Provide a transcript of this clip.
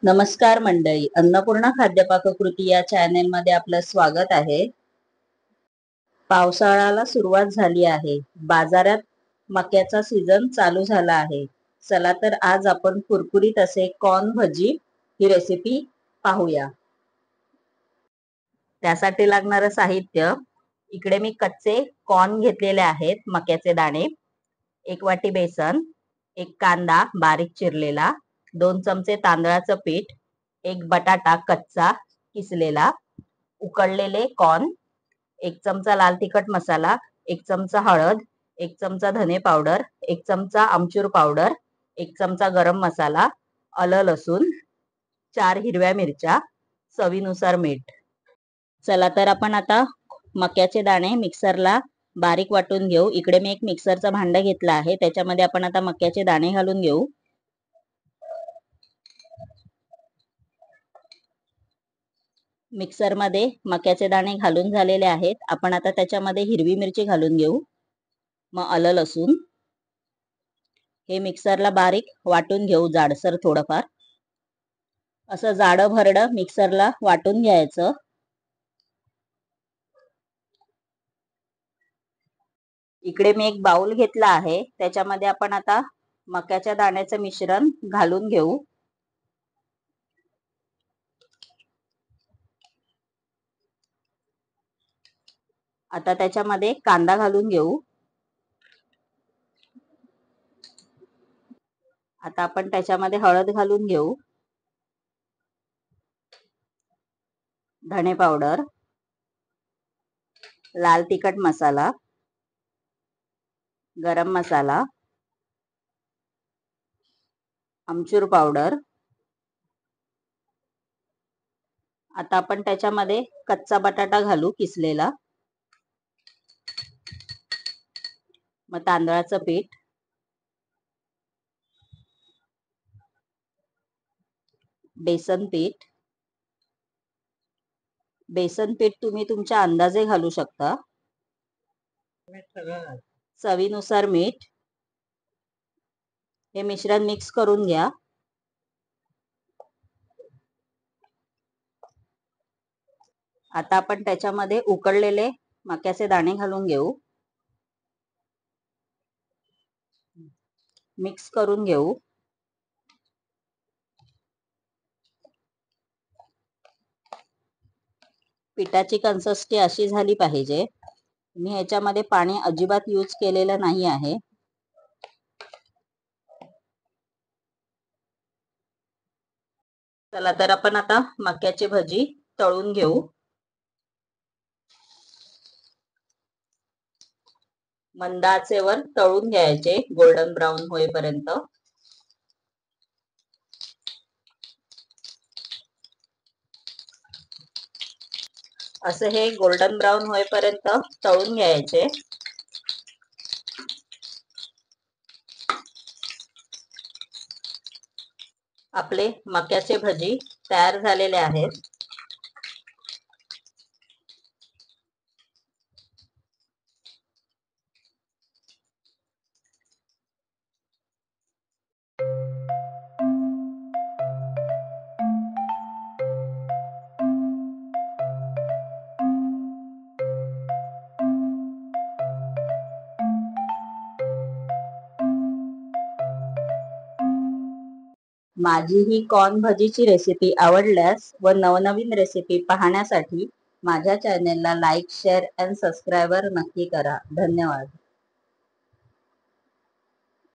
नमस्कार मंडळी, अन्नपूर्णा खाद्य पाककृती या चॅनेल मध्ये आपलं स्वागत आहे. पावसाळ्याला सुरुवात झाली आहे. बाजारात मक्याचा सीझन चालू झाला आहे. चला तर आज आपण कुरकुरीत असे कॉर्न भजी ही रेसिपी पाहूया. त्यासाठी लागणारं साहित्य, इकडे मी कच्चे कॉर्न घेतलेले आहेत, मक्याचे दाणे, 1 वाटी बेसन, 1 कांदा बारीक चिरलेला, 2 चमचे तांदळाचं पीठ, 1 बटाटा कच्चा किसलेला, उकडलेले कॉर्न, 1 चमचा लाल तिखट मसाला, 1 चमचा हळद, 1 चमचा धने पावडर, 1 चमचा आमचूर पावडर, 1 चमचा गरम मसाला, आलं लसूण, 4 हिरव्या मिरच्या, चवीनुसार मीठ. चला तर आपण आता मक्याचे दाणे मिक्सरला बारीक वाटून घेऊ. इकडे मी एक मिक्सरचं भांडं घेतलं आहे, त्याच्यामध्ये आपण आता मक्याचे दाणे घालून घेऊ. मिक्सरमध्ये मक्याचे दाणे घालून झालेले आहेत. आपण आता त्याच्यामध्ये हिरवी मिरची घालून घेऊ, मग आलं लसूण. हे मिक्सरला बारीक वाटून घेऊ, जाडसर थोडंफार असं जाडं भरडं मिक्सरला वाटून घ्यायचं. इकडे मी एक बाउल घेतला आहे, त्याच्यामध्ये आपण आता मक्याच्या दाण्याचं मिश्रण घालून घेऊ. आता त्याच्यामध्ये कांदा घालून घेऊ. आता आपण त्याच्यामध्ये हळद घालून घेऊ, धने पावडर, लाल तिखट मसाला, गरम मसाला, आमचूर पावडर. आता आपण त्याच्यामध्ये कच्चा बटाटा घालू किसलेला, मग तांदळाचं पीठ, बेसन पीठ. बेसन पीठ तुम्ही तुमच्या अंदाजे घालू शकता. चवीनुसार मीठ. हे मिश्रण मिक्स करून घ्या. आता आपण त्याच्यामध्ये उकडलेले मक्याचे दाणे घालून घेऊ, मिक्स करून घेऊ. पिठाची कन्सिस्टन्सी अशी झाली पाहिजे. मी ह्याच्यामध्ये पाणी अजिबात यूज केलेलं नाही आहे. चला तर आपण आता मक्याची भजी तळून घेऊ. मंद आचेवर तळून घ्यायचे गोल्डन ब्राउन होईपर्यंत. असं हे गोल्डन ब्राउन होईपर्यंत तळून घ्यायचे. आपले मक्याचे भजी तयार झालेले आहेत. माझी ही कॉर्न भजीची रेसिपी आवडल्यास व नवनवीन रेसिपी पाहण्यासाठी माझ्या चॅनेलला लाईक, शेअर अँड सबस्क्राईब नक्की करा. धन्यवाद.